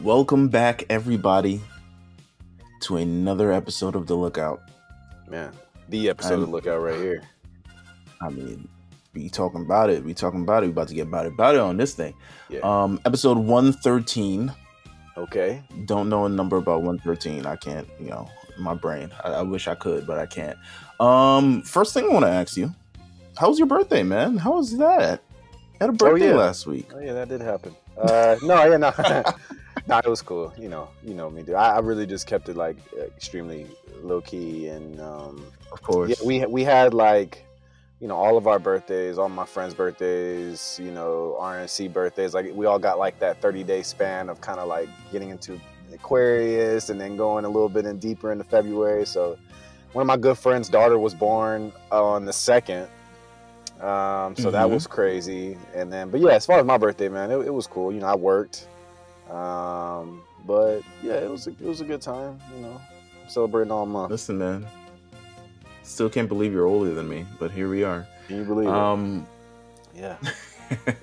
Welcome back, everybody, to another episode of The Lookout. Man, the episode of Lookout right here. I mean, we talking about it. We about to get about it on this thing. Yeah. Episode 113. Okay. Don't know a number about 113. I can't, my brain. I wish I could, but I can't. First thing I want to ask you, how was your birthday, man? How was that? I had a birthday last week. Oh yeah, that did happen. No. No, it was cool. You know me, dude. I really just kept it like extremely low key, and of course, yeah, we had like, all of our birthdays, all my friends' birthdays, RNC birthdays. Like we all got like that 30-day span of kind of like getting into Aquarius and then going a little bit deeper into February. So one of my good friends' daughter was born on the 2nd. So that was crazy. And then, but yeah, as far as my birthday, man, it was cool. I worked. But yeah, it was a good time, celebrating all month. Listen, man, still can't believe you're older than me, but here we are. Can you believe it? Yeah.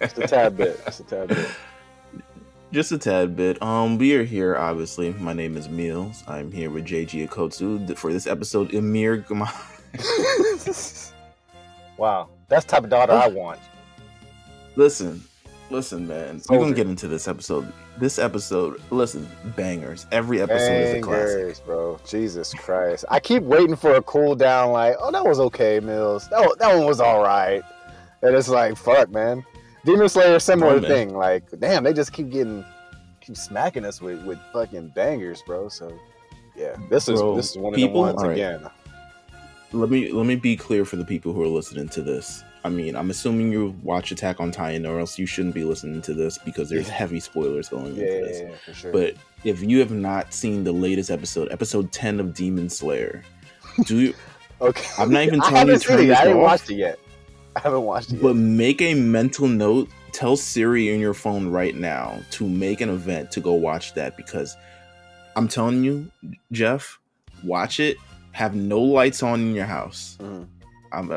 Just a tad bit. Just a tad bit. We are here, obviously. My name is Meelz. I'm here with JG Akotsu for this episode. Amir Wow. That's the type of daughter I want. Listen, man. We're going to get into this episode. This episode, listen, bangers. Every episode is a classic. Bro. Jesus Christ. I keep waiting for a cool down like, oh, that was okay, Meelz. That one was all right. And it's like, fuck, man. Demon Slayer, similar thing. Like, damn, they just keep smacking us with fucking bangers, bro. So, yeah, this is one of the ones again. Let me be clear for the people who are listening to this. I mean, I'm assuming you watch Attack on Titan, or else you shouldn't be listening to this because there's heavy spoilers going into this. Yeah, for sure. But if you have not seen the latest episode 10 of Demon Slayer, do you? Okay. I'm not even telling you to turn this off. I haven't watched it yet. But make a mental note. Tell Siri in your phone right now to make an event to go watch that, because I'm telling you, Jeff, watch it. Have no lights on in your house. I'm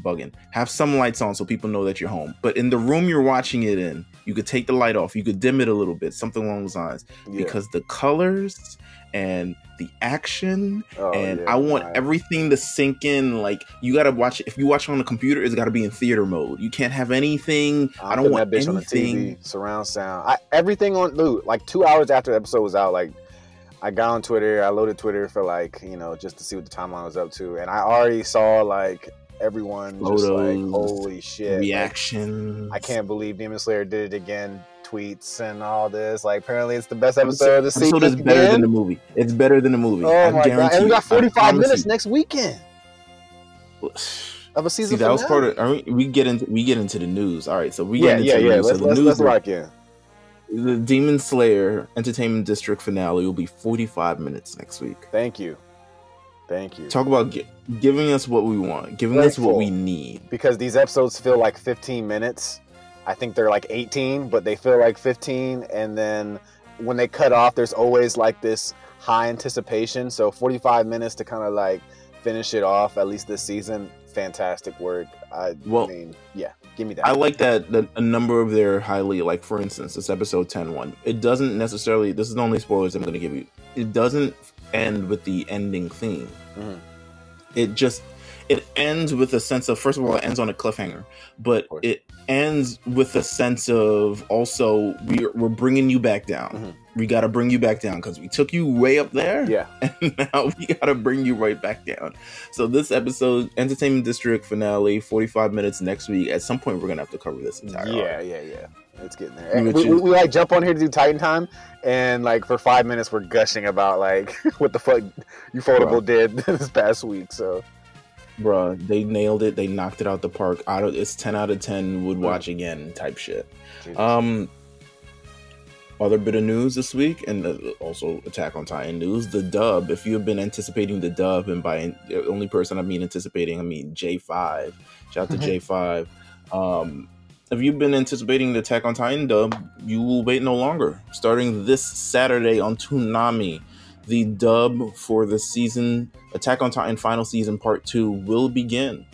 bugging. Have some lights on so people know that you're home. But in the room you're watching it in, you could take the light off. You could dim it a little bit, something along those lines. Yeah. Because the colors and the action, I want everything to sink in. Like, you gotta watch it. If you watch it on the computer, it's gotta be in theater mode. You can't have anything. I don't want that bitch anything on the TV, surround sound. Everything on, dude. Like 2 hours after the episode was out, like, I got on Twitter. I loaded Twitter for like, just to see what the timeline was up to, and I already saw like everyone just like, holy shit, reaction. Like, I can't believe Demon Slayer did it again. Tweets and all this. Like, apparently it's the best episode of the season. Episode is better than the movie. It's better than the movie. Oh my god! And we got 45 minutes next weekend of a season. See, that was part of. We get into the news. All right, so we get into the news. Let's lock in. The Demon Slayer Entertainment District finale will be 45 minutes next week. Thank you. Talk about giving us what we want, giving us what we need. Because these episodes feel like 15 minutes. I think they're like 18, but they feel like 15. And then when they cut off, there's always like this high anticipation. So 45 minutes to kind of like finish it off, at least this season. Fantastic work. I mean, yeah, give me that. I like that a number of their highly, like, for instance, this episode 10 one, it doesn't necessarily, this is the only spoilers I'm going to give you, it doesn't end with the ending theme. It ends with a sense of, first of all, it ends on a cliffhanger, but it ends with a sense of also, we're bringing you back down. We got to bring you back down because we took you way up there. Yeah. And now we got to bring you right back down. So this episode, Entertainment District finale, 45 minutes next week. At some point, we're going to have to cover this entire arc. Yeah. It's getting there. And we like jump on here to do Titan Time, and like for 5 minutes, we're gushing about like what the fuck Ufotable did this past week. So. Bruh, they nailed it. They knocked it out the park. It's 10 out of 10 would watch again type shit. Jesus. Other bit of news this week, and also Attack on Titan news, the dub. If you have been anticipating the dub, and by the only person I mean anticipating, I mean J5. Shout out to J5. If you've been anticipating the Attack on Titan dub, you will wait no longer. Starting this Saturday on Toonami, the dub for the season Attack on Titan Final Season Part 2 will begin.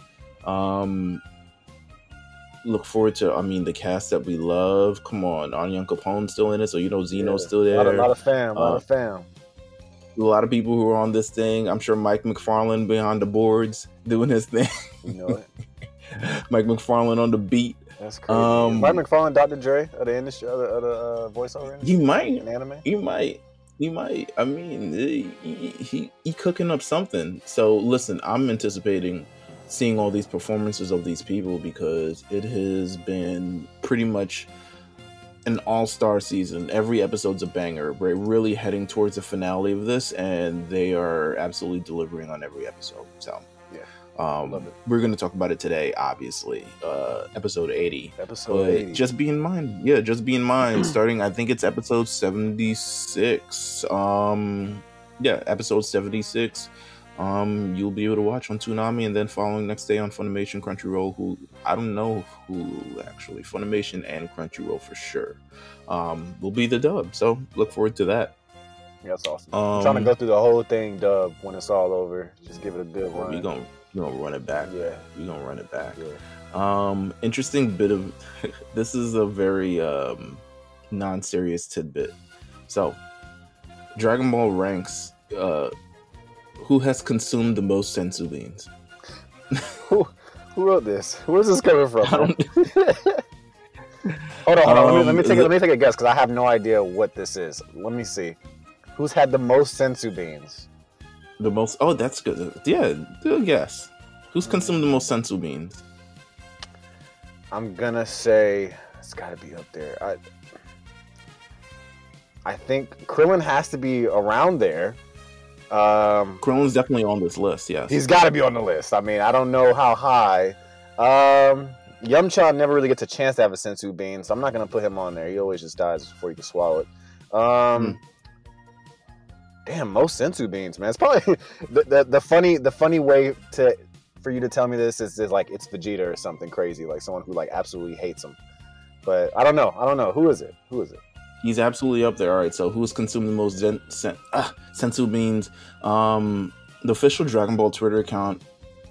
look forward to, I mean, the cast that we love. Come on, Anya Capone's still in it, so you know Zeno's still there. A lot of fam. A lot of people who are on this thing. I'm sure Mike McFarlane behind the boards doing his thing. You know it. Mike McFarlane on the beat. That's crazy. Mike McFarlane, Dr. Dre of the industry, of the voiceover industry. He might. In anime. He might. I mean, he cooking up something. So listen, I'm anticipating seeing all these performances of these people because it has been pretty much an all-star season. Every episode's a banger. We're really heading towards the finale of this, and they are absolutely delivering on every episode. So yeah, we're going to talk about it today, obviously. Episode 80. Episode 80. Just be in mind. Starting, I think it's episode 76. Episode 76. You'll be able to watch on Toonami, and then following next day on Funimation, Crunchyroll, who I don't know who actually, Funimation and Crunchyroll for sure, will be the dub. So look forward to that. Yeah, that's awesome. I'm trying to go through the whole thing dub when it's all over. Just give it a good run. We're gonna run it back. Yeah, we're gonna run it back. Yeah. Interesting bit of this is a very non-serious tidbit. So, Dragon Ball ranks. Who has consumed the most Senzu beans? Who wrote this? Where's this coming from? Hold on. Let me take a guess because I have no idea what this is. Let me see. Who's had the most Senzu beans? The most? Oh, that's good. Yeah, good guess. Who's consumed the most Senzu beans? I'm gonna say it's got to be up there. I think Krillin has to be around there. Krillin's definitely on this list. Yes, he's got to be on the list. I mean, I don't know how high. Yamcha never really gets a chance to have a Senzu bean, so I'm not gonna put him on there. He always just dies before you can swallow it. Damn, most Senzu beans, man. It's probably the funny way for you to tell me this is like it's Vegeta or something crazy, like someone who like absolutely hates him. But I don't know. Who is it? He's absolutely up there. All right, so who's consumed the most Senzu beans? The official Dragon Ball Twitter account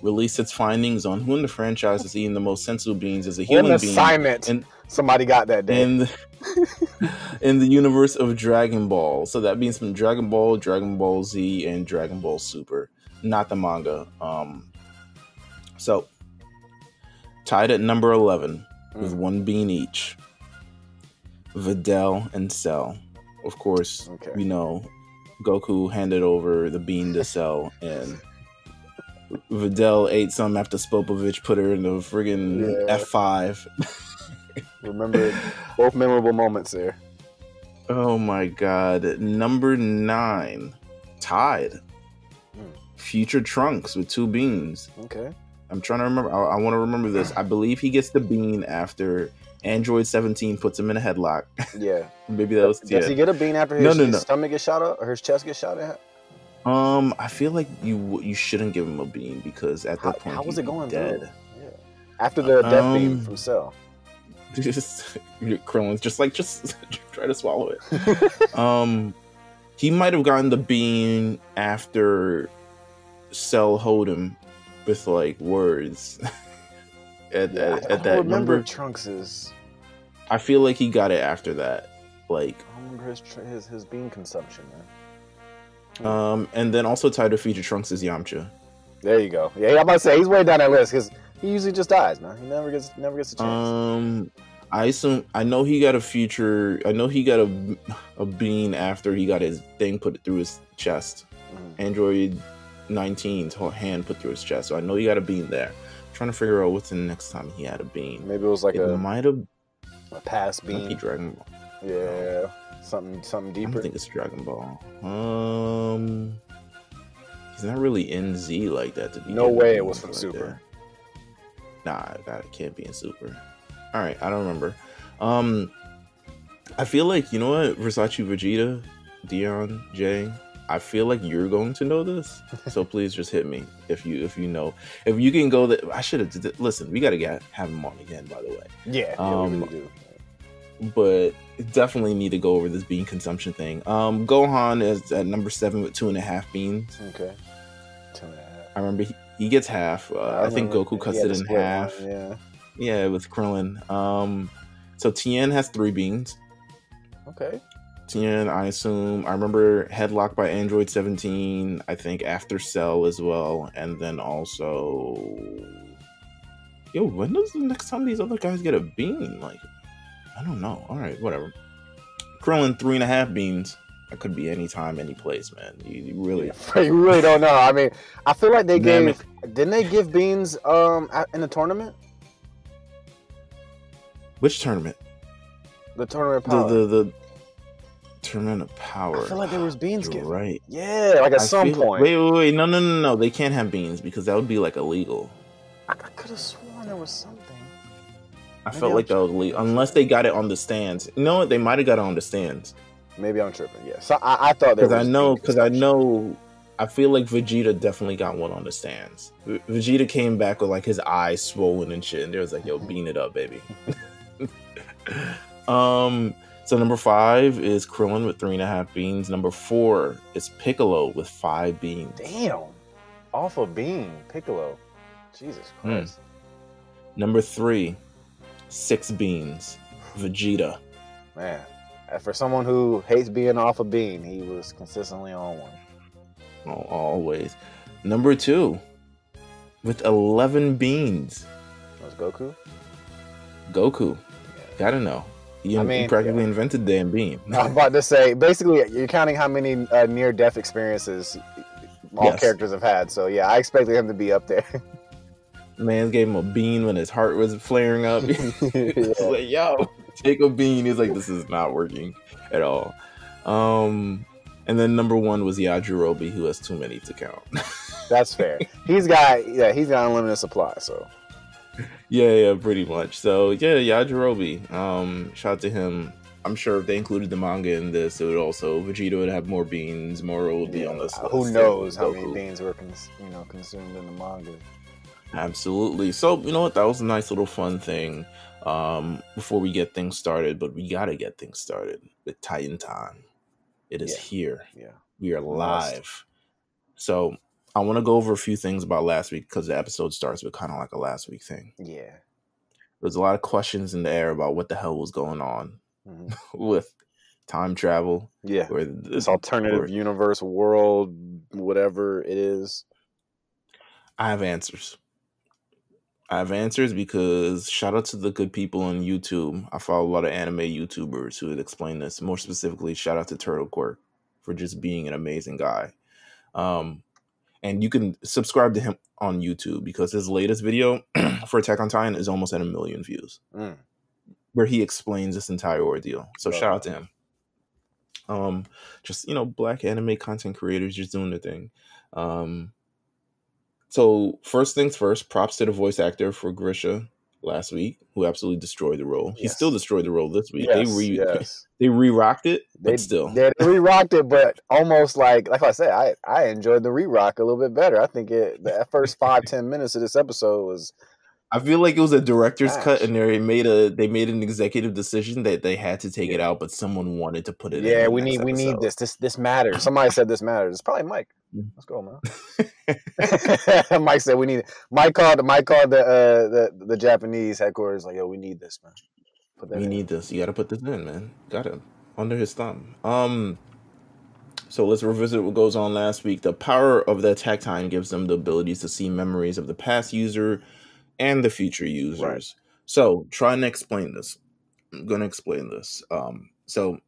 released its findings on who in the franchise is eating the most Senzu beans as a human being. Assignment. And somebody got that day. In the universe of Dragon Ball. So that means from Dragon Ball Z, and Dragon Ball Super, not the manga. So tied at number 11 with one bean each. Videl and Cell. Of course, we know Goku handed over the bean to Cell, and Videl ate some after Spopovich put her in the friggin' F5. Remember both memorable moments there. Oh my god. Number 9. Tied. Future Trunks with 2 beans. Okay. I'm trying to remember. I want to remember this. I believe he gets the bean after Android 17 puts him in a headlock. Yeah. Maybe that was... Does he get a bean after his stomach gets shot up or his chest gets shot at? I feel like you shouldn't give him a bean because at that point how was it going dead. Yeah. After the death beam from Cell. Krillin's just try to swallow it. He might have gotten the bean after Cell hold him with like words. at that remember Trunks's. I feel like he got it after that. Like I remember his bean consumption, man. And then also tied to Future Trunks is Yamcha. There you go. Yeah, I'm about to say he's way down that list because he usually just dies, man. He never gets a chance. I know he got a bean after he got his thing put through his chest. Android 19's hand put through his chest. So I know he got a bean there. I'm trying to figure out what's the next time he had a bean. Maybe it was like might have a past bean. Might be Dragon Ball. Yeah, something deeper. I don't think it's Dragon Ball. He's not really in Z like that to be. No way it was from Super. Nah, that can't be in Super. All right, I don't remember. I feel like, you know what, Versace Vegeta, Dion, Jay, I feel like you're going to know this, so please just hit me if you know. If you can go that, I should have. Listen, we got to have him on again, by the way. Yeah, we really do. But definitely need to go over this bean consumption thing. Gohan is at number 7 with 2.5 beans. Okay, 2.5. I remember he gets half. I think Goku cuts it in half. Yeah. Yeah, with Krillin. So Tien has 3 beans. Okay. Tien, I assume. I remember Headlock by Android 17. I think After Cell as well, and then also. Yo, when does the next time these other guys get a bean? Like, I don't know. All right, whatever. Krillin 3.5 beans. That could be any time, any place, man. You really, You really don't know. I mean, I feel like they Damn gave. Didn't they give beans in the tournament? Which tournament? The tournament of power. The tournament of power. I feel like there was beans You're given. right. Yeah, like at some point. Wait. No. They can't have beans because that would be like illegal. I could have sworn there was something. I felt like that was illegal. Unless they got it on the stands. You know what? They might have got it on the stands. Maybe I'm tripping. Yeah. So I thought there was. Because I know. I feel like Vegeta definitely got one on the stands. Vegeta came back with like his eyes swollen and shit, and there was like, "Yo, bean it up, baby." So number 5 is Krillin with 3.5 beans. Number 4 is Piccolo with 5 beans. Damn, off a bean, Piccolo. Jesus Christ. Number 3, 6 beans, Vegeta. Man, for someone who hates being off a bean, he was consistently on one. Oh, always. Number 2, with 11 beans. Was Goku? Goku. Yeah. Gotta know. You practically invented the damn bean. I was about to say, basically, you're counting how many near-death experiences all characters have had. So, yeah, I expected him to be up there. Man gave him a bean when his heart was flaring up. He's like, yo, take a bean. He's like, this is not working at all. And then number 1 was Yajirobe, who has too many to count. That's fair. He's got unlimited supply, so. Yeah, pretty much. So yeah, Yajirobe. Shout out to him. I'm sure if they included the manga in this, it would also Vegeta would have more beans. Moro would be on this list. Who knows how many beans were consumed in the manga? Absolutely. So you know what? That was a nice little fun thing. Before we get things started, but we gotta get things started with Titan Time. It is here. Yeah, we are live. So I want to go over a few things about last week because the episode starts with kind of like a last week thing. Yeah. There's a lot of questions in the air about what the hell was going on with time travel. Yeah. Or this alternative universe world, whatever it is. I have answers. Because shout out to the good people on YouTube. I follow a lot of anime YouTubers who would explain this. More specifically, shout out to Turtle Quirk for just being an amazing guy. And you can subscribe to him on YouTube because his latest video for Attack on Titan is almost at 1 million views, where he explains this entire ordeal. So shout out to him. Just, black anime content creators just doing their thing. So first things first, props to the voice actor for Grisha last week, who absolutely destroyed the role. Yes. He still destroyed the role this week. Yes, they re-rocked it, but still. They re-rocked it, but almost like I said, I enjoyed the re-rock a little bit better. I think that first 5-10 minutes of this episode was. I feel like it was a director's cut, and they made an executive decision that they had to take it out, but someone wanted to put it in. Yeah, we need this. This matters. Somebody said this matters. It's probably Mike. Let's go, man. Mike said we need it. Mike called the Japanese headquarters like, yo, we need this, man. We need this. You got to put this in, man. Got it under his thumb. So let's revisit what goes on last week. The power of the attack time gives them the abilities to see memories of the past user and the future users. Right. So trying to explain this. I'm going to explain this. So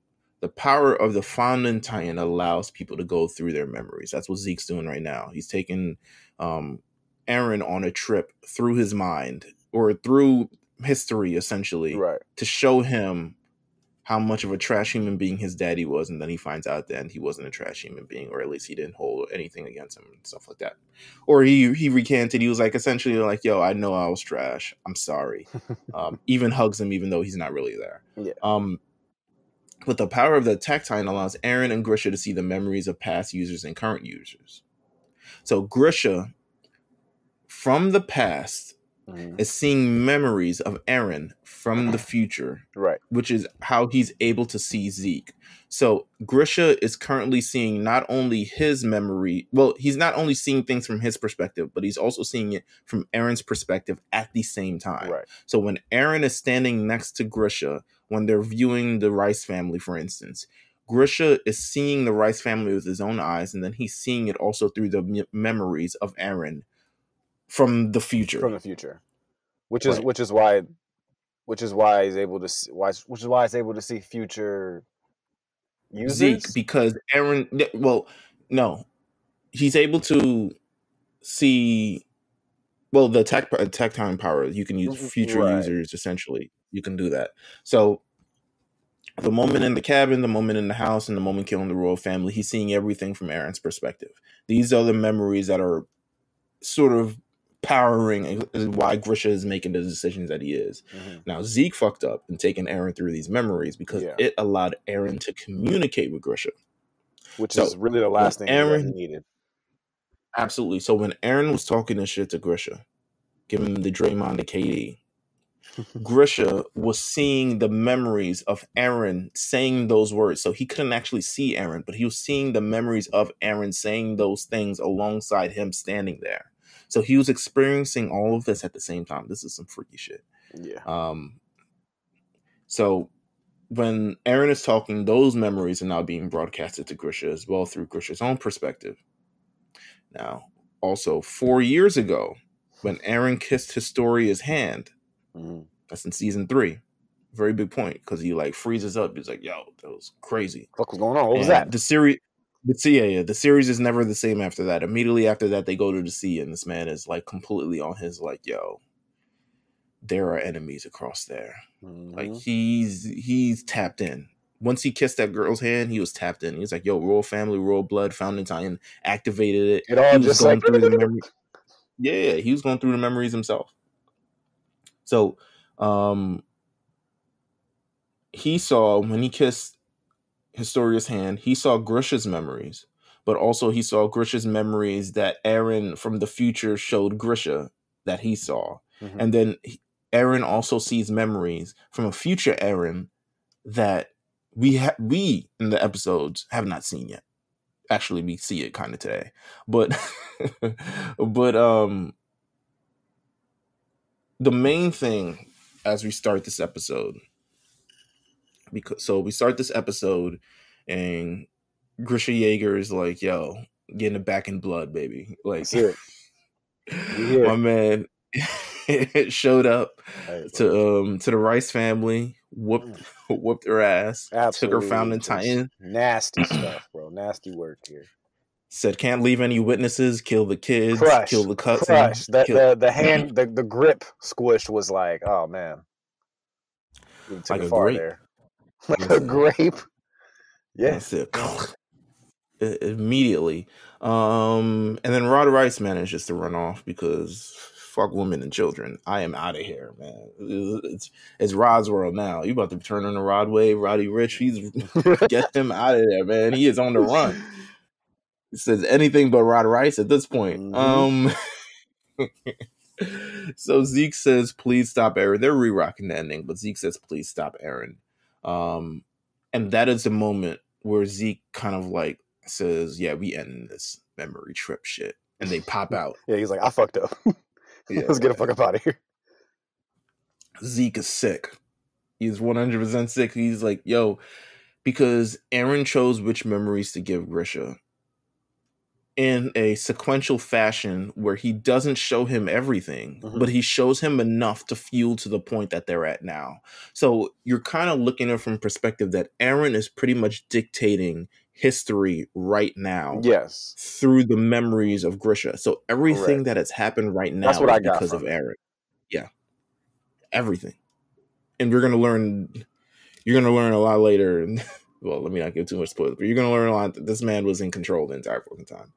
the power of the Founding Titan allows people to go through their memories. That's what Zeke's doing right now. He's taking Eren on a trip through his mind or through history, essentially, to show him how much of a trash human being his daddy was. And then he finds out that he wasn't a trash human being, or at least he didn't hold anything against him and stuff like that. Or he recanted. He was like, essentially like, yo, I know I was trash. I'm sorry. Even hugs him, even though he's not really there. Yeah. But the power of the attack titan allows Eren and Grisha to see the memories of past users and current users. So Grisha, from the past, is seeing memories of Eren from the future, right? Which is how he's able to see Zeke. So Grisha is currently seeing not only his memory, well, he's not only seeing things from his perspective, but he's also seeing it from Eren's perspective at the same time. Right. So when Eren is standing next to Grisha, when they're viewing the Rice family, for instance, Grisha is seeing the Rice family with his own eyes, and then he's seeing it also through the memories of Eren from the future. Which is why he's able to see future users. Zeke, because Eren, well, no, he's able to see, well, the attack time power. You can use future users, essentially. You can do that. So the moment in the cabin, the moment in the house, and the moment killing the royal family, he's seeing everything from Eren's perspective. These are the memories that are sort of powering why Grisha is making the decisions that he is. Now, Zeke fucked up and taking Eren through these memories because it allowed Eren to communicate with Grisha. Which is really the last thing Eren needed. Absolutely. So when Eren was talking this shit to Grisha, giving him the Draymond to KD, Grisha was seeing the memories of Eren saying those words. So he couldn't actually see Eren, but he was seeing the memories of Eren saying those things alongside him standing there. So he was experiencing all of this at the same time. This is some freaky shit. Yeah. So when Eren is talking, those memories are now being broadcasted to Grisha as well through Grisha's own perspective. Now, also 4 years ago, when Eren kissed Historia's hand, that's in season 3. Very big point, because he like freezes up. He's like, "Yo, that was crazy. What was going on? What was that?" The series, the series is never the same after that. Immediately after that, they go to the sea, and this man is like completely on his like, "Yo, there are enemies across there." Like he's tapped in. Once he kissed that girl's hand, he was tapped in. He was like, "Yo, royal family, royal blood, Fountain Titan activated it." It all he was just going like through the memory. Yeah, he was going through the memories himself. So, he saw, when he kissed Historia's hand, he saw Grisha's memories, but also he saw Grisha's memories that Eren from the future showed Grisha that he saw. And then Eren also sees memories from a future Eren that we in the episodes have not seen yet. Actually, we see it kind of today, but the main thing as we start this episode, we start this episode and Grisha Yeager is like, "Yo, getting it back in blood, baby." Like, my man showed up to the Rice family, whooped her ass, took her Fountain Titan. Nasty stuff, bro. Nasty work here. Said, "Can't leave any witnesses, kill the kids, kill the cousin." The hand, the grip squished was like, oh man. Like a grape. There. Like a grape. Yes. Immediately. And then Rod Rice manages to run off because fuck women and children. I am out of here, man. It's Rod's world now. You about to turn on the Rod wave, Roddy Rich. Get him out of there, man. He is on the run. It says anything but Rod Rice at this point. So Zeke says, "Please stop Eren." They're re-rocking the ending, but Zeke says, "Please stop Eren." And that is the moment where Zeke kind of like says, "Yeah, we ending this memory trip shit." And they pop out. Yeah, he's like, "I fucked up. Let's get the fuck up out of here." Zeke is sick. He's 100% sick. He's like, "Yo," because Eren chose which memories to give Grisha in a sequential fashion where he doesn't show him everything, but he shows him enough to fuel to the point that they're at now. So you're kind of looking at it from perspective that Eren is pretty much dictating history right now. Yes. Through the memories of Grisha. So everything that has happened right now is because of Eren. Yeah. Everything. And you're going to learn a lot later. Well, let me not give too much spoilers, but you're going to learn a lot that this man was in control the entire fucking time.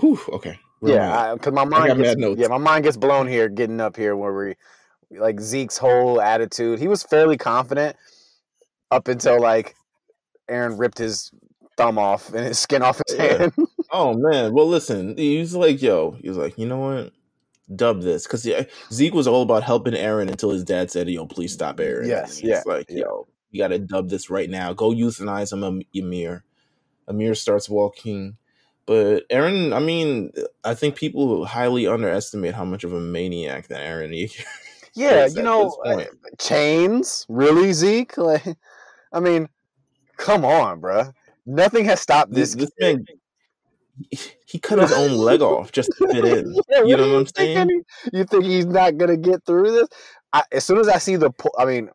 Okay. Because my mind gets blown here, getting up here where we like Zeke's whole attitude. He was fairly confident up until like Eren ripped his thumb off and his skin off his hand. Oh man, well listen, he's like, yo, he was like, you know what? Dub this, because Zeke was all about helping Aaron until his dad said, yo, please stop Aaron, and then Yes, yeah, he's like, yeah. yo, you got to dub this right now. Go euthanize him, Ymir. Ymir starts walking, but Aaron, I mean, I think people highly underestimate how much of a maniac that Aaron Yeah, is at this point. chains, really, Zeke? Like, I mean, come on, bruh. Nothing has stopped this This kid. man, he cut his own leg off just to fit in. Yeah, You what are know what you I'm saying? thinking? You think he's not gonna get through this? As soon as I see I mean,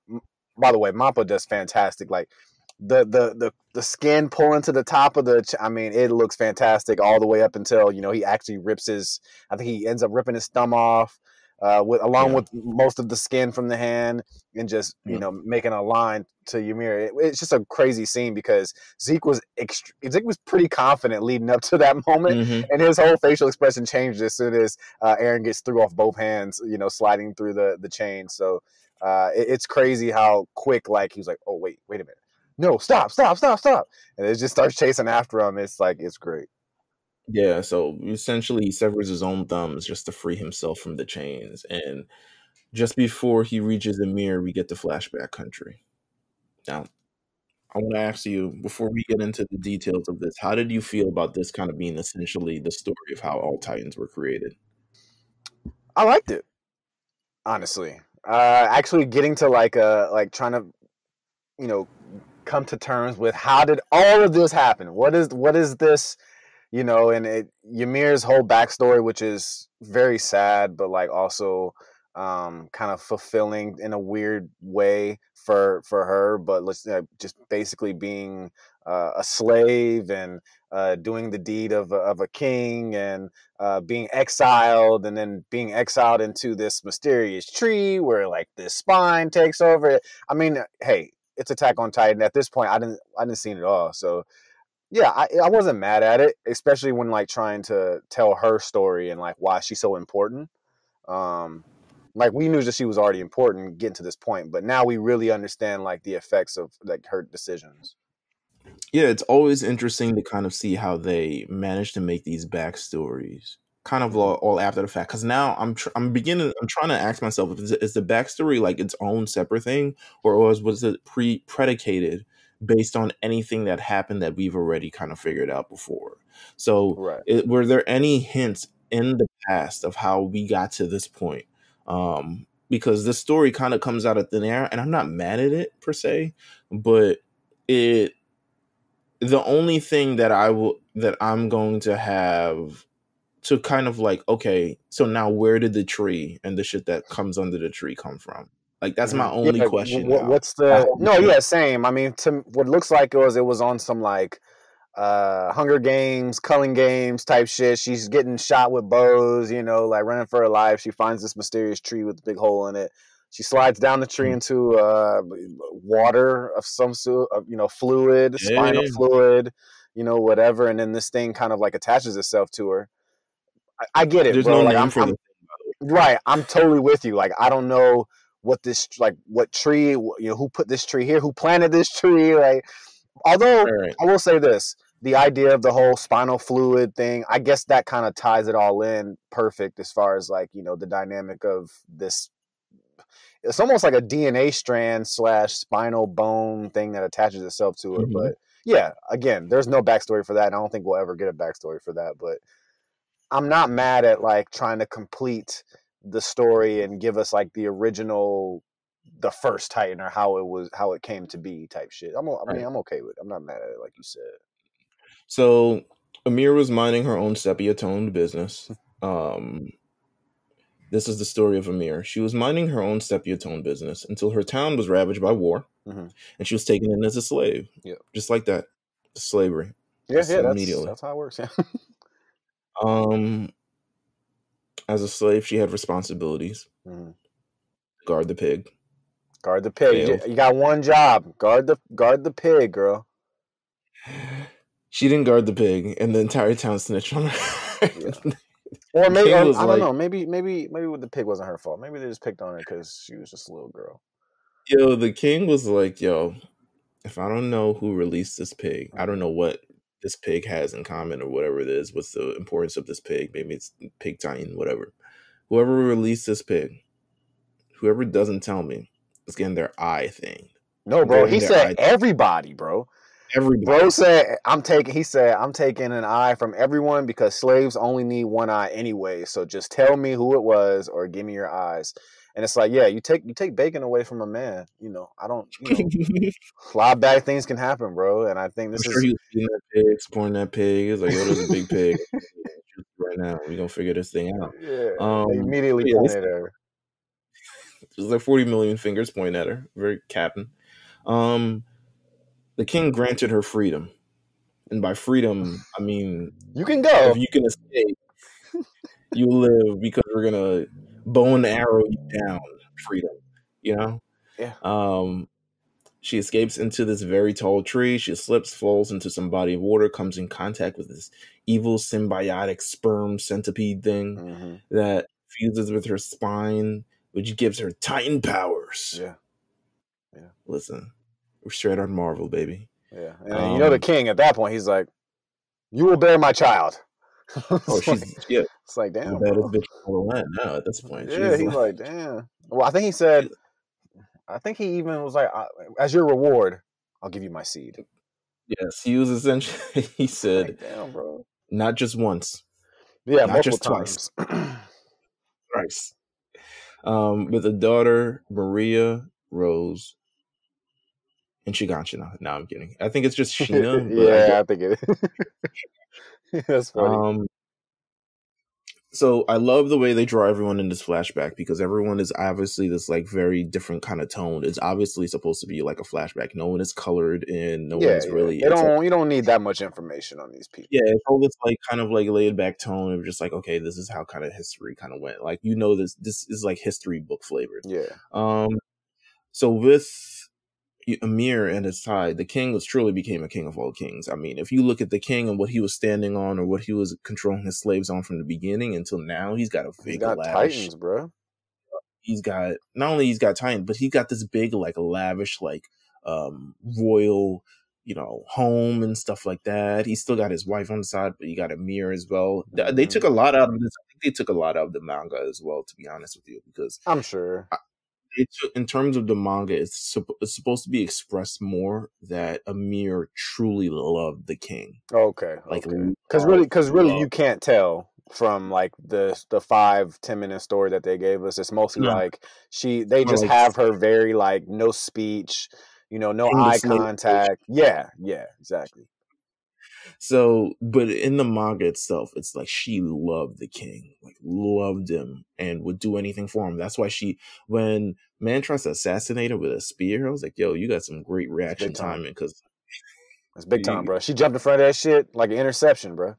by the way, Mappa does fantastic. Like the skin pulling to the top of I mean, it looks fantastic all the way up until he actually rips his. I think he ends up ripping his thumb off, along Yeah. with most of the skin from the hand, and just Yeah. making a line to Ymir. It's just a crazy scene because Zeke was pretty confident leading up to that moment, Mm-hmm. and his whole facial expression changed as soon as Aaron gets through off both hands, sliding through the chain. So it's crazy how quick, like, he was like, oh, wait a minute. No, stop. And it just starts chasing after him. It's like, it's great. Yeah, so essentially he severs his own thumbs just to free himself from the chains. And just before he reaches the mirror, we get the flashback country. Now, I want to ask you, before we get into the details of this, how did you feel about this kind of being essentially the story of how all Titans were created? I liked it, honestly. Actually getting to like trying to, come to terms with how did all of this happen? What is this? And Ymir's whole backstory, which is very sad, but like also kind of fulfilling in a weird way for her. But let's just basically being a slave and doing the deed of a king and being exiled, and then being exiled into this mysterious tree where like this spine takes over. I mean, hey, it's Attack on Titan. At this point, I didn't see it all, so yeah, I wasn't mad at it, especially when like trying to tell her story and like why she's so important. Um, like we knew that she was already important getting to this point, but now we really understand like the effects of like her decisions. Yeah, it's always interesting to kind of see how they manage to make these backstories kind of all after the fact. Because now I'm trying to ask myself, is the backstory like its own separate thing, or was it predicated based on anything that happened that we've already kind of figured out before? So, Right. were there any hints in the past of how we got to this point? Because this story kind of comes out of thin air, and I'm not mad at it per se, but it the only thing that I'm going to have to kind of like, okay, so now where did the tree and the shit that comes under the tree come from? Like that's my only Yeah. question now. What's the? No. Yeah. Same. I mean, to what looks like it was on some like Hunger Games, Culling Games type shit. She's getting shot with bows, like running for her life. She finds this mysterious tree with a big hole in it. She slides down the tree into water of some sort of, fluid, spinal Yeah, fluid, whatever. And then this thing kind of like attaches itself to her. I get it, there's bro. no Like name for I'm the right. I'm totally with you. Like I don't know what tree, who put this tree here, who planted this tree, like. Although right. I will say this, the idea of the whole spinal fluid thing, I guess that kind of ties it all in perfect as far as like, the dynamic of this. It's almost like a DNA strand / spinal bone thing that attaches itself to her. Mm-hmm. But yeah, again, there's no backstory for that. And I don't think we'll ever get a backstory for that. But I'm not mad at like trying to complete the story and give us like the original, the first Titan, or how it came to be type shit. Right. I'm okay with it. I'm not mad at it, like you said. So Amir was minding her own sepia-toned business. This is the story of Amir. She was minding her own sepia-toned business until her town was ravaged by war, and she was taken in as a slave. Yeah, Just like that, slavery. yeah, Just that's immediately. how it works. Yeah. Um, as a slave, she had responsibilities. Guard the pig. Guard the pig. Failed. You got one job. Guard the pig, girl. She didn't guard the pig, and the entire town snitched on her. Yeah. Or maybe I don't know. Maybe the pig wasn't her fault. Maybe they just picked on her because she was just a little girl. Yo, the king was like, yo, if I don't know who released this pig, I don't know what this pig has in common or whatever it is. What's the importance of this pig? Maybe it's pig titan, whatever. Whoever released this pig, whoever doesn't tell me, is getting their eye thing. No, bro. He said everybody, bro. Everybody. Bro said he said I'm taking an eye from everyone because slaves only need one eye anyway. So just tell me who it was or give me your eyes. And it's like, yeah, you take bacon away from a man. You know, I don't. You know, a lot of bad things can happen, bro. And I think this He was feeding that pig, supporting that pig. It's like, yo, there's a big pig right now. We're gonna figure this thing out. Yeah, they immediately pointed at her. There's like 40 million fingers pointing at her. Very Captain. The king granted her freedom, and by freedom, I mean you can go. If you can escape, you live because we're gonna bow and arrow you down. Freedom, you know. Yeah. She escapes into this very tall tree. She slips, falls into some body of water, comes in contact with this evil symbiotic sperm centipede thing that fuses with her spine, which gives her Titan powers. Yeah. Listen, we're straight out of Marvel, baby. Yeah. And you know the king at that point, he's like, "You will bear my child." It's like, damn, the baddest bitch in the land now at this point. Yeah, he's like, damn. Well, I think he said, I think he even was like, as your reward, I'll give you my seed. Yes, he was essentially, he said, like, damn, bro. Not just once. Yeah, not just times. Twice. With a daughter, Maria Rose, and Shiganshina. No, I'm kidding. I think it's just Sheena. Yeah, I think it is. That's funny. So I love the way they draw everyone in this flashback because everyone is obviously this like very different kind of tone. It's obviously supposed to be like a flashback. No one is colored in. No one's really. You don't need that much information on these people. Yeah, it's all this like kind of like laid back tone of just like, okay, this is how kind of history kind of went. Like, you know, this is like history book flavored. Yeah. So with Amir and his side, the king truly became a king of all kings. I mean, if you look at the king and what he was standing on or what he was controlling his slaves on from the beginning until now, he's got a big lavish Titans, bro. He's got not only he's got Titans, but he got this big like lavish like royal, you know, home and stuff like that. He still got his wife on the side, but he got Amir as well. They took a lot out of this. I think they took a lot out of the manga as well, to be honest with you, because I'm sure. In terms of the manga, it's supposed to be expressed more that Amir truly loved the king. Okay, like because really, you can't tell from like the 5-10 minute story that they gave us. It's mostly like they just have her very like no speech, you know, no eye contact. Yeah, exactly. So, but in the manga itself, it's like she loved the king, like loved him and would do anything for him. That's why when man tries to assassinate her with a spear, I was like, yo, you got some great reaction timing because it's big time, bro. She jumped in front of that shit like an interception, bro.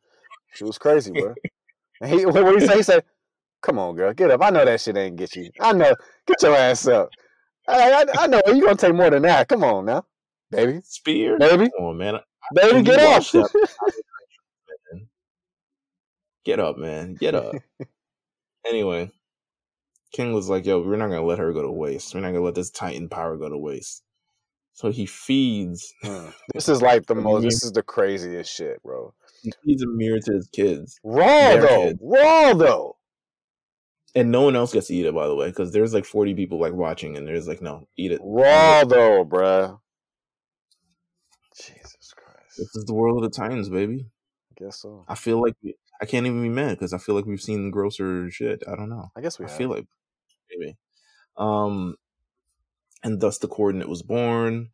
She was crazy, bro. And what did he say? He said, "Come on, girl, get up. I know that shit ain't get you. I know. Get your ass up. I know you're gonna take more than that. Come on now, baby. Spear, baby. Come on, man. Baby, get up. Get up, man. Get up. Anyway, King was like, yo, we're not going to let her go to waste. We're not going to let this Titan power go to waste. So he feeds. This is like this is the craziest shit, bro. He feeds Amir to his kids. Raw, though. And no one else gets to eat it, by the way, because there's like 40 people like watching, and there's like, no, eat it. Raw, though, bro. Jesus Christ. This is the world of the Titans, baby. I guess so. I feel like I can't even be mad because I feel like we've seen grosser shit. I don't know. I guess we have. I feel like maybe. And thus the coordinate was born.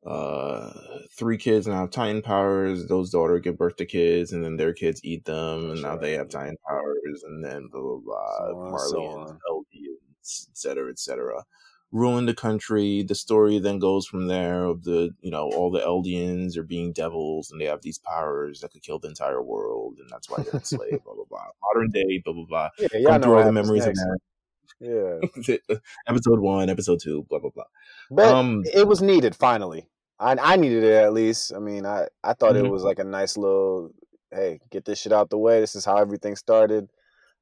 3 kids now have Titan powers. Those daughters give birth to kids, and then their kids eat them, and now they have Titan powers, and then blah blah blah. Marley, Eldians, etc. Ruin the country. The story then goes from there of all the Eldians are being devils and they have these powers that could kill the entire world, and that's why they're enslaved, blah blah blah. Modern day, blah blah blah. Yeah, Come through all the memories of that. Yeah. Episode 1, episode 2, blah blah blah. But it was needed finally. I needed it at least. I mean, I thought it was like a nice little, hey, get this shit out the way. This is how everything started.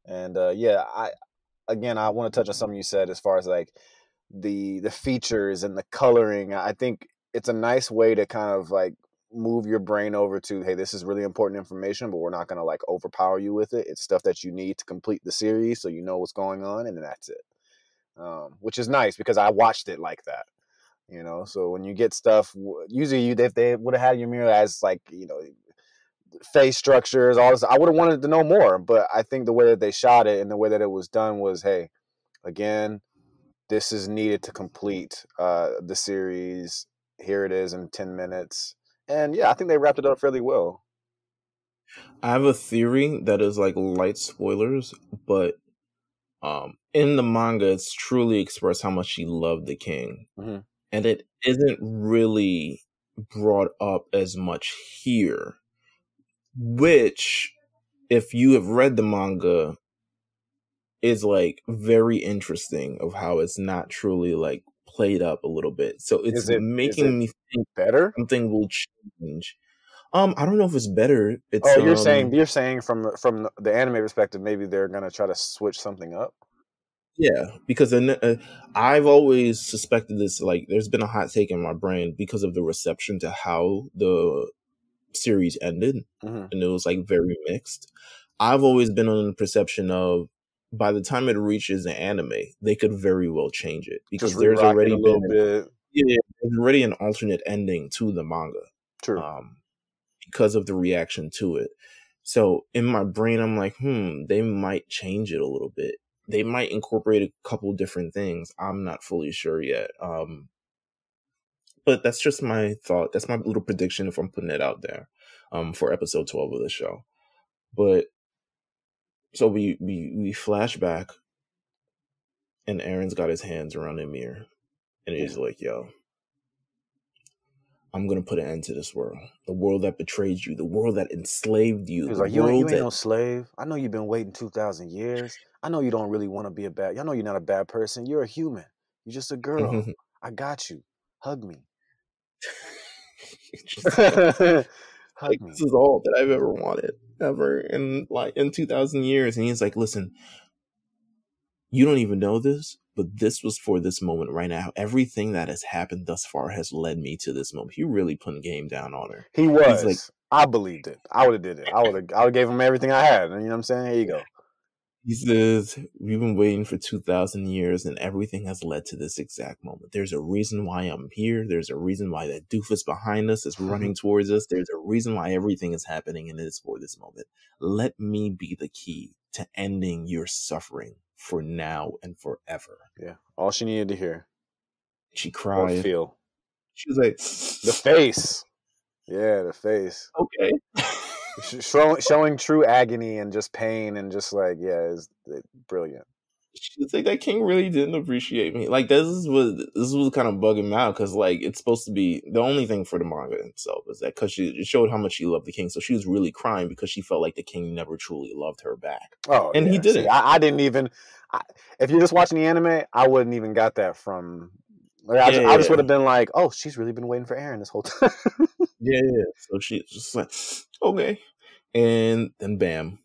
And I want to touch on something you said as far as like the features and the coloring. I think it's a nice way to kind of like move your brain over to, hey, this is really important information, but we're not going to like overpower you with it. It's stuff that you need to complete the series, so you know what's going on, and then that's it. Which is nice because I watched it like that, you know. So when you get stuff, usually if they would have had your mirror as like, you know, face structures, all this, I would have wanted to know more. But I think the way that they shot it and the way that it was done was, hey, again, this is needed to complete the series. Here it is in 10 minutes. And yeah, I think they wrapped it up fairly well. I have a theory that is like light spoilers, but in the manga, it's truly expressed how much she loved the king. Mm-hmm. And it isn't really brought up as much here, which, if you have read the manga, is like very interesting of how it's not truly like played up a little bit. So it's making me think better something will change. I don't know if it's better. It's you're saying from the anime perspective, maybe they're gonna try to switch something up. Yeah, because I've always suspected this. Like, there's been a hot take in my brain because of the reception to how the series ended, mm-hmm. and it was like very mixed. I've always been on the perception of, by the time it reaches an anime, they could very well change it because there's already there's already an alternate ending to the manga. True. Because of the reaction to it. So in my brain, I'm like, they might change it a little bit. They might incorporate a couple different things. I'm not fully sure yet. But that's just my thought. That's my little prediction if I'm putting it out there for episode 12 of the show. But so we flash back, and Aaron's got his hands around Ymir, and he's like, yo, I'm going to put an end to this world. The world that betrayed you. The world that enslaved you. He's like, you ain't no slave. I know you've been waiting 2,000 years. I know you don't really want to be I know you're not a bad person. You're a human. You're just a girl. I got you. Hug me. Hug me. This is all that I've ever wanted. Ever. In 2,000 years. And he's like, listen, you don't even know this, but this was for this moment right now. Everything that has happened thus far has led me to this moment. He really put game down on her. He was. He's like, I believed it. I would have did it. I would have gave him everything I had. You know what I'm saying? Here you go. He says, we've been waiting for 2,000 years and everything has led to this exact moment. There's a reason why I'm here. There's a reason why that doofus behind us is running towards us. There's a reason why everything is happening, and it is for this moment. Let me be the key to ending your suffering for now and forever. Yeah. All she needed to hear. She cried. Or feel. She was like, the face. Yeah, the face. Okay. Showing true agony and just pain and just like, yeah, it's brilliant. She's like, that king really didn't appreciate me. Like, this was kind of bugging me out because, like, it's supposed to be the only thing for the manga itself is that because it showed how much she loved the king, so she was really crying because she felt like the king never truly loved her back. Oh, and yeah. He didn't. See, I didn't even. If you're just watching the anime, I wouldn't even got that from. Like, I just would have been like, oh, she's really been waiting for Aaron this whole time. Yeah. So she's just like, okay, and then bam,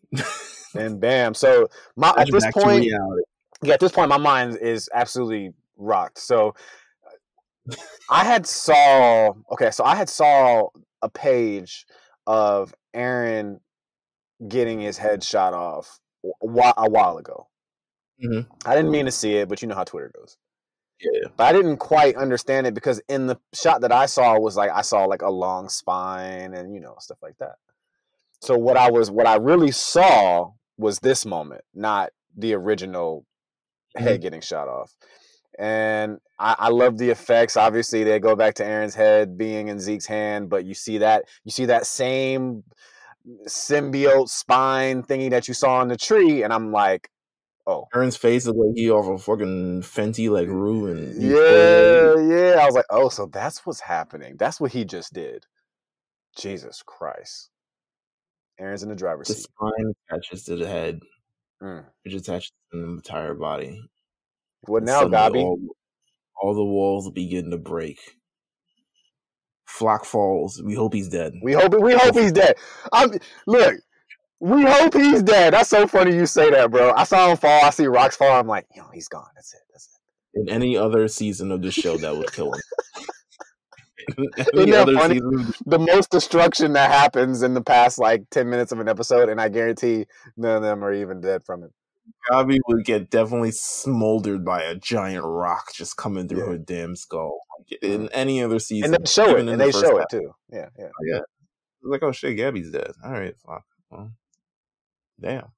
and bam. So at this point. Yeah, at this point, my mind is absolutely rocked. So I had saw a page of Aaron getting his head shot off a while ago. Mm-hmm. I didn't mean to see it, but you know how Twitter goes. Yeah. But I didn't quite understand it because in the shot that I saw was like, I saw like a long spine and, you know, stuff like that. So what I really saw was this moment, not the original head getting shot off. And I love the effects. Obviously they go back to Aaron's head being in Zeke's hand, but you see that same symbiote spine thingy that you saw on the tree, and I'm like, oh, Aaron's face is like he off a fucking Fenty like Rue and yeah. I was like, oh, so that's what's happening. That's what he just did. Jesus Christ. Aaron's in the driver's seat. The spine attaches to the head. It attaches to the entire body. What now, Gabi? All the walls begin to break. Flock falls. We hope he's dead. We hope he's dead. Look, we hope he's dead. That's so funny you say that, bro. I saw him fall. I see rocks fall. I'm like, he's gone. That's it. In any other season of this show, that would kill him. Isn't that funny? The most destruction that happens in the past like 10 minutes of an episode, and I guarantee none of them are even dead from it. Gabi would get definitely smoldered by a giant rock just coming through her damn skull. In any other season, and they show it, and they show it too. Yeah. Like, oh shit, Gabby's dead. All right, fuck. Well, damn.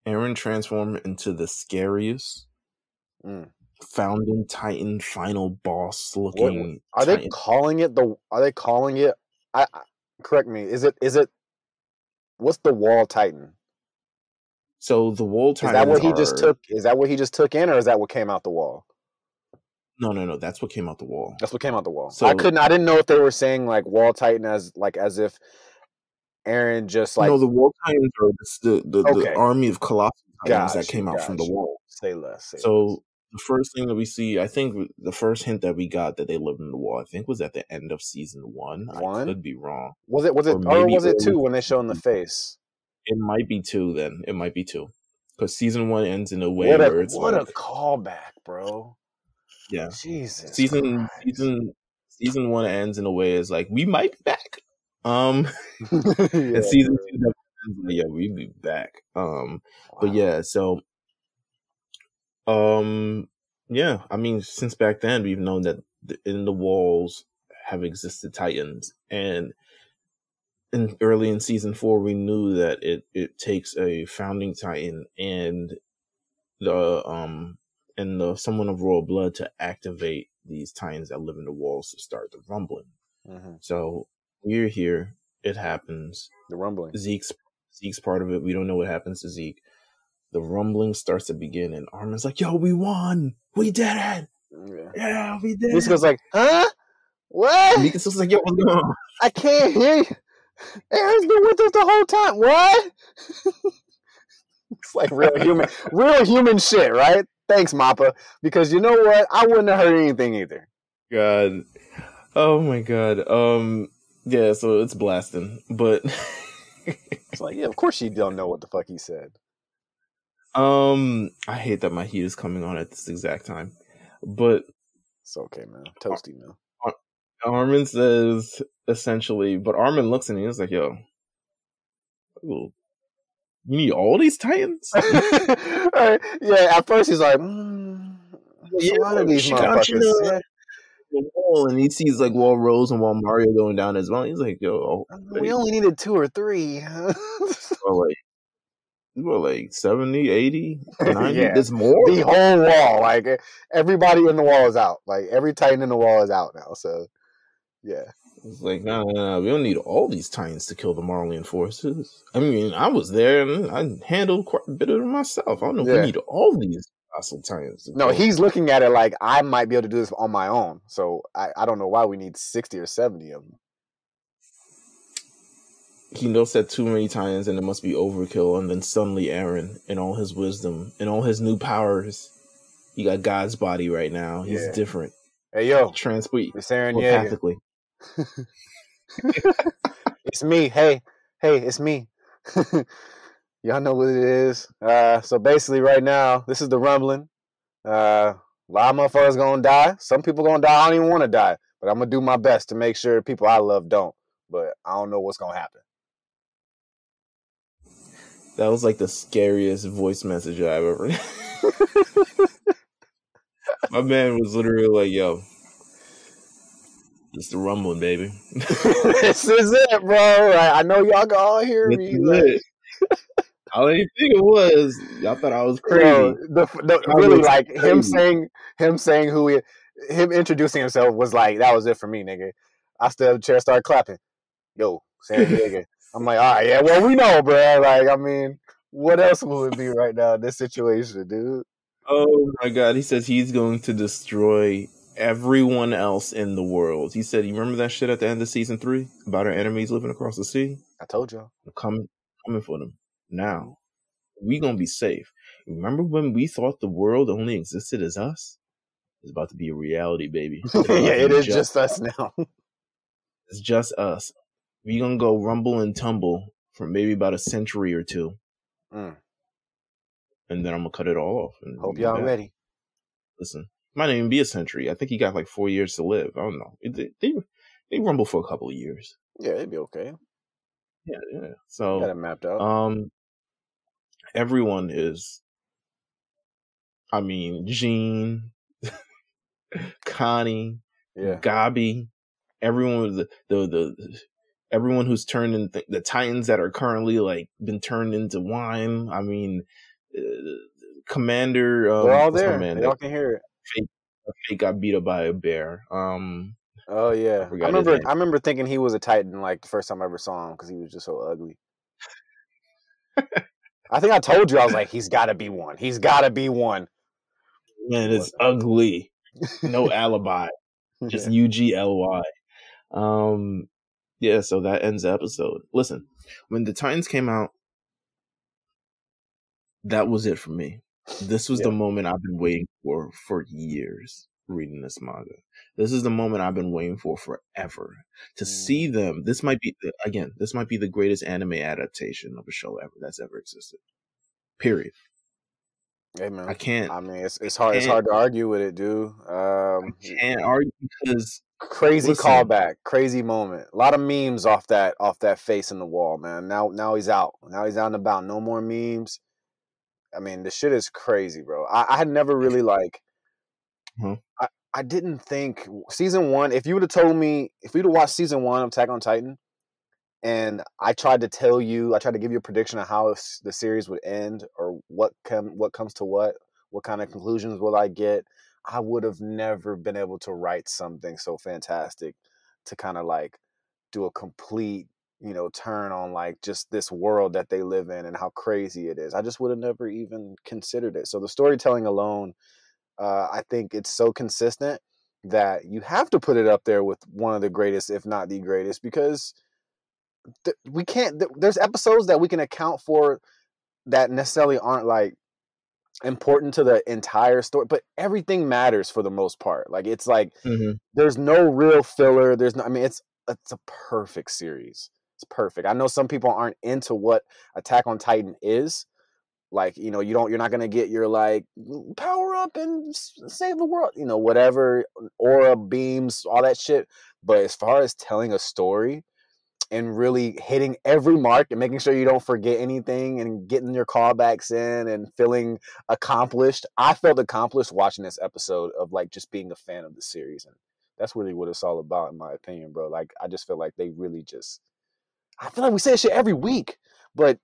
Eren transformed into the scariest founding Titan final boss looking. Are they calling it the? Are they calling it? I correct me. Is it? What's the Wall Titan? So the Wall Titan. Is that what he just took? Is that what he just took in, or is that what came out the wall? No. That's what came out the wall. That's what came out the wall. So I didn't know if they were saying like Wall Titan as if Eren just like. No, the Wall Titans are the army of colossal Titans that came out from the wall. Say less. So the first thing that we see, I think the first hint that we got that they lived in the wall, I think was at the end of season 1. I could be wrong. Was it? Or was it 2 when they show in the face? It might be 2 then. It might be 2. Because season 1 ends in a way where it's what a callback, bro. Yeah. Jesus. Season 1 ends in a way is like, we might be back. And season 2 ends like, yeah, we'll be back. But yeah, so yeah, I mean, since back then we've known that in the walls have existed Titans, and early in season 4 we knew that it takes a founding Titan and the someone of royal blood to activate these Titans that live in the walls to start the rumbling. So we're here, it happens, the rumbling. Zeke's part of it. We don't know what happens to Zeke. The rumbling starts to begin, and Armin's like, yo, we won! We did it! Yeah, we did it! Mika's like, huh? What? Mika's like, yo, what's going on? I can't hear you. Eren's been with us the whole time. What? It's like real human shit, right? Thanks, Mappa. Because you know what? I wouldn't have heard anything either. God. Oh my God. Yeah, so it's blasting. But it's like, yeah, of course you don't know what the fuck he said. I hate that my heat is coming on at this exact time. But it's okay, man. Toasty, man. Armin says essentially, but Armin looks at him and he's like, yo, you need all these Titans? Right. Yeah, at first he's like, a lot of these motherfuckers. The wall, and he sees like while Rose and while Mario going down as well. He's like, yo, we only needed 2 or 3. like 70, 80, 90. There's more. The whole wall, like everybody in the wall is out. Like every Titan in the wall is out now. So yeah. It's like, no, we don't need all these Titans to kill the Marleyan forces. I mean, I was there and I handled quite a bit of it myself. I don't know if we need all these colossal Titans. No, he's looking at it like I might be able to do this on my own. So I don't know why we need 60 or 70 of them. He knows that too many Titans and it must be overkill. And then suddenly Eren, in all his wisdom, in all his new powers, he got God's body right now. He's different. Hey, yo. Transport. It's Eren Yeager. It's me. Hey, it's me. Y'all know what it is. So basically right now, this is the rumbling. A lot of motherfuckers gonna die. Some people gonna die. I don't even want to die. But I'm gonna do my best to make sure people I love don't. But I don't know what's gonna happen. That was like the scariest voice message I've ever. My man was literally like, yo, it's the rumbling, baby. This is it, bro. I know y'all can all hear me. Like... I didn't think it was. Y'all thought I was crazy. Really, like crazy. him saying him introducing himself was like, that was it for me, nigga. I stood up in the chair, started clapping. Yo, San Diego. I'm like, all right, yeah, well, we know, bro. Like, I mean, what else will it be right now in this situation, dude? Oh my God. He says he's going to destroy everyone else in the world. He said, you remember that shit at the end of season 3 about our enemies living across the sea? I told y'all. I'm coming for them. Now, we gonna be safe. Remember when we thought the world only existed as us? It's about to be a reality, baby. It is just us now. It's just us. We gonna go rumble and tumble for maybe about a century or 2. And then I'm gonna cut it all off. And hope y'all ready. Listen, Might not even be a century. I think he got like 4 years to live. I don't know. They rumble for a couple of years. Yeah, it'd be okay. Yeah. Got So, it mapped out. everyone is. I mean, Gene, Connie, Yeah. Gabi, everyone was the everyone who's turned in the Titans that are currently like been turned into wine. I mean, Commander, They're all what's my there. man? Y'all can hear it. Fate got beat up by a bear. Oh I yeah, forgot his name. I remember thinking he was a Titan like the first time I ever saw him because he was just so ugly. I think I told you I was like, he's got to be one. He's got to be one. Man, it's ugly. No alibi. Just UGLY. Yeah, so that ends the episode. Listen, when the Titans came out, that was it for me. This was the moment I've been waiting for years reading this manga. This is the moment I've been waiting for forever. To see them, this might be the greatest anime adaptation of a show ever that's ever existed. Period. Hey man, I can't. I mean, it's hard to argue with it, dude. I can't argue because crazy callback, crazy moment. A lot of memes off that face in the wall, man. Now he's out. Now he's out and about. No more memes. I mean, the shit is crazy, bro. I had never really like. I didn't think season 1. If you would have told me, if we'd have watched season 1 of Attack on Titan, and I tried to give you a prediction of how the series would end, or what comes to what kind of conclusions will I get, I would have never been able to write something so fantastic to kind of like do a complete, turn on like just this world that they live in and how crazy it is. I just would have never even considered it. So the storytelling alone, I think it's so consistent that you have to put it up there with one of the greatest, if not the greatest, because we can't. There's episodes that we can account for that necessarily aren't like important to the entire story, but everything matters for the most part. Like it's like there's no real filler. There's no. I mean, it's a perfect series. It's perfect. I know some people aren't into what Attack on Titan is. Like, you're not going to get your like power up and save the world, whatever, aura beams, all that shit. But as far as telling a story and really hitting every mark and making sure you don't forget anything and getting your callbacks in and feeling accomplished, I felt accomplished watching this episode of like just being a fan of the series. And that's really what it's all about, in my opinion, bro. Like, I just feel like they really I feel like we say shit every week, but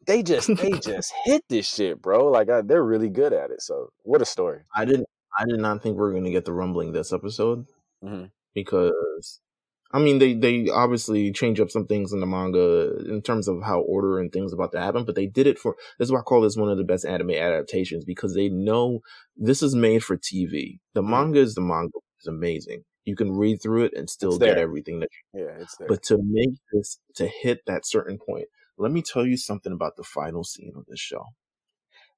they just hit this shit, bro. Like they're really good at it. So what a story. I did not think we were going to get the rumbling this episode because I mean they obviously change up some things in the manga in terms of how order and things about to happen, but they did it for. This is why I call this one of the best anime adaptations, because they know this is made for TV. The manga is amazing. You can read through it and still get everything that it's there. But to make this, to hit that certain point, let me tell you something about the final scene of this show.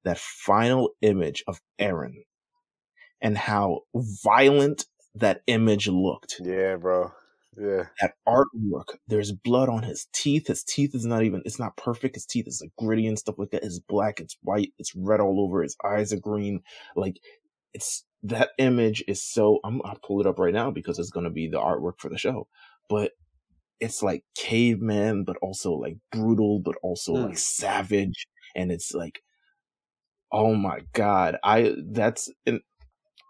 That final image of Eren and how violent that image looked. Yeah, bro. Yeah. That artwork, there's blood on his teeth. His teeth is it's not perfect. His teeth is like gritty and stuff like that. It's black, it's white, it's red all over. His eyes are green. Like, that image is so, I'll pull it up right now because it's going to be the artwork for the show. But it's like caveman, but also like brutal, but also like savage. And it's like, oh my God. I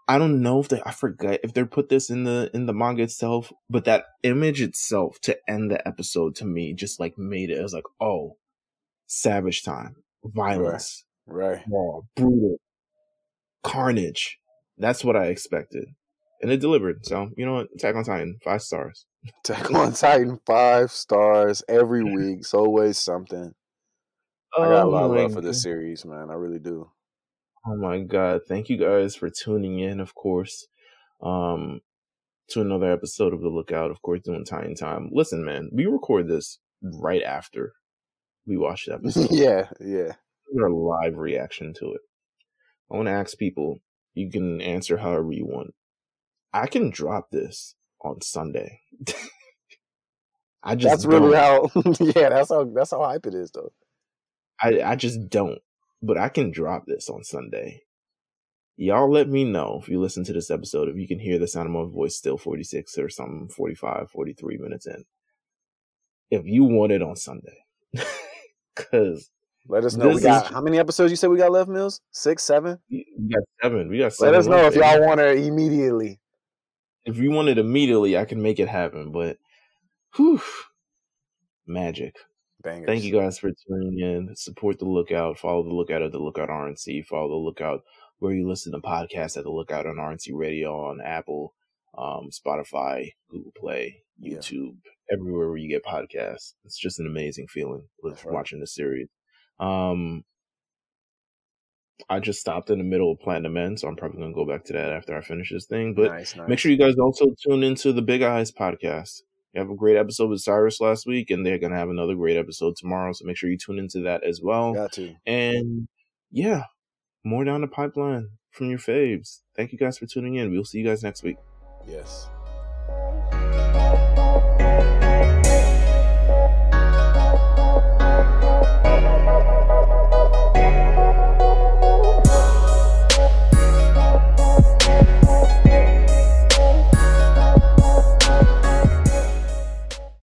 don't know if I forget if they put this in the manga itself, but that image itself to end the episode to me just like made it. It was like, oh, savage time, violence, right, raw, brutal, carnage. That's what I expected. And it delivered. So, you know what? Attack on Titan, 5 stars. Attack on Titan, 5 stars every week. It's always something. I got a lot of love for this series, man. I really do. Oh my God. Thank you guys for tuning in, of course, to another episode of The Lookout, of course, doing Titan Time. Listen, man, we record this right after we watch the episode. Yeah. Our live reaction to it. I want to ask people, you can answer however you want. I can drop this on Sunday. That's really how. Yeah, that's how hype it is, though. I just don't, but I can drop this on Sunday. y'all let me know if you listen to this episode, if you can hear the sound of my voice still 46 or something, 45, 43 minutes in. If you want it on Sunday. Because let us know. We got how many episodes you said we got left, Meelz? 6, 7? We got 7. We got 7. Let us know if y'all want it immediately. If you want it immediately, I can make it happen. But, whew, magic. Bangers. Thank you guys for tuning in. Support the Lookout. Follow the Lookout at the Lookout RNC. Follow the Lookout where you listen to podcasts at the Lookout on RNC Radio, on Apple, Spotify, Google Play, YouTube, everywhere where you get podcasts. It's just an amazing feeling watching the series. I just stopped in the middle of Platinum End, so I'm probably going to go back to that after I finish this thing. But make sure you guys also tune into the Big Eyes podcast. You have a great episode with Cyrus last week, and they're going to have another great episode tomorrow. So make sure you tune into that as well. Got to. And yeah, more down the pipeline from your faves. Thank you guys for tuning in. We'll see you guys next week. Yes.